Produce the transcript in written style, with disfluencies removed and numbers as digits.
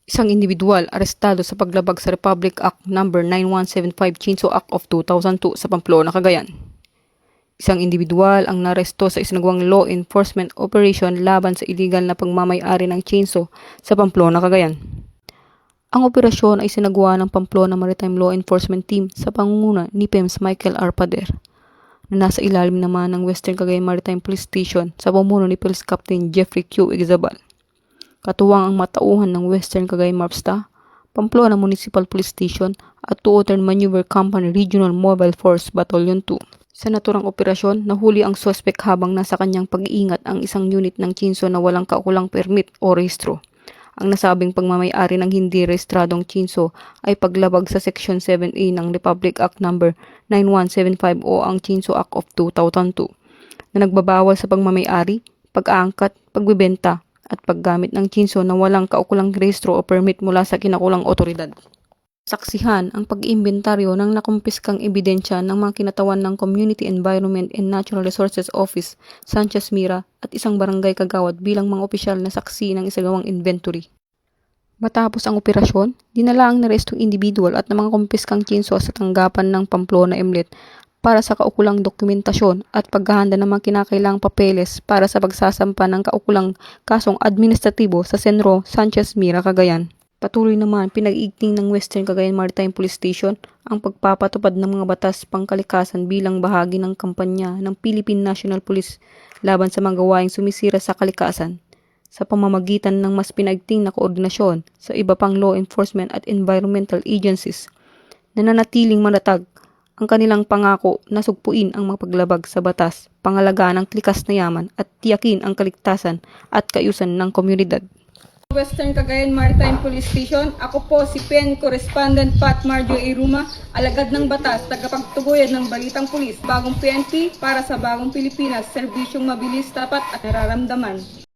Isang individual arestado sa paglabag sa Republic Act No. 9175 Chinso Act of 2002 sa Pamplona, Cagayan. Isang individual ang naresto sa isinagawang law enforcement operation laban sa illegal na pagmamay-ari ng chainsaw sa Pamplona, Cagayan. Ang operasyon ay sinagawa ng Pamplona Maritime Law Enforcement Team sa pangunguna ni PEMS Michael R. Pader, na nasa ilalim naman ng Western Cagayan Maritime Police Station sa pamumuno ni Police Captain Jeffrey Q. Igzabal. Katuwang ang matauhan ng Western Cagayan MARPSTA, Pamplona Municipal Police Station at 2 Maneuver Company Regional Mobile Force Battalion 2. Sa naturang operasyon, nahuli ang suspect habang nasa kanyang pag-iingat ang isang unit ng chainsaw na walang kaukulang permit o rehistro. Ang nasabing pagmamay-ari ng hindi rehistradong chainsaw ay paglabag sa Section 7A ng Republic Act No. 9175 o ang Chainsaw Act of 2002 na nagbabawal sa pagmamay-ari, pag-aangkat, pagbebenta at paggamit ng chainsaw na walang kaukulang rehistro o permit mula sa kinakulang otoridad. Saksihan ang pag-iimbentaryo ng nakumpiskang ebidensya ng mga kinatawan ng Community Environment and Natural Resources Office, Sanchez Mira at isang barangay kagawad bilang mga opisyal na saksi ng isagawang inventory. Matapos ang operasyon, dinala ang narestong individual at ng mga kumpiskang chainsaw sa tanggapan ng Pamplona Emlet para sa kaukulang dokumentasyon at paghahanda ng mga kinakailangang papeles para sa pagsasampa ng kaukulang kasong administratibo sa Senro Sanchez Mira, Cagayan. Patuloy naman pinag-igting ng Western Cagayan Maritime Police Station ang pagpapatupad ng mga batas pangkalikasan bilang bahagi ng kampanya ng Philippine National Police laban sa mga gawaing sumisira sa kalikasan sa pamamagitan ng mas pinagting na koordinasyon sa iba pang law enforcement at environmental agencies. Nananatiling manatag ang kanilang pangako na sugpuin ang mga paglabag sa batas, pangalagaan ng likas na yaman at tiyakin ang kaligtasan at kaayusan ng komunidad. Western Cagayan Maritime Police Station, ako po si PEN Correspondent Pat Marjo Iruma, alagad ng batas, tagapagtuguyod ng balitang pulis, bagong PNP para sa bagong Pilipinas, serbisyong mabilis, tapat at nararamdaman.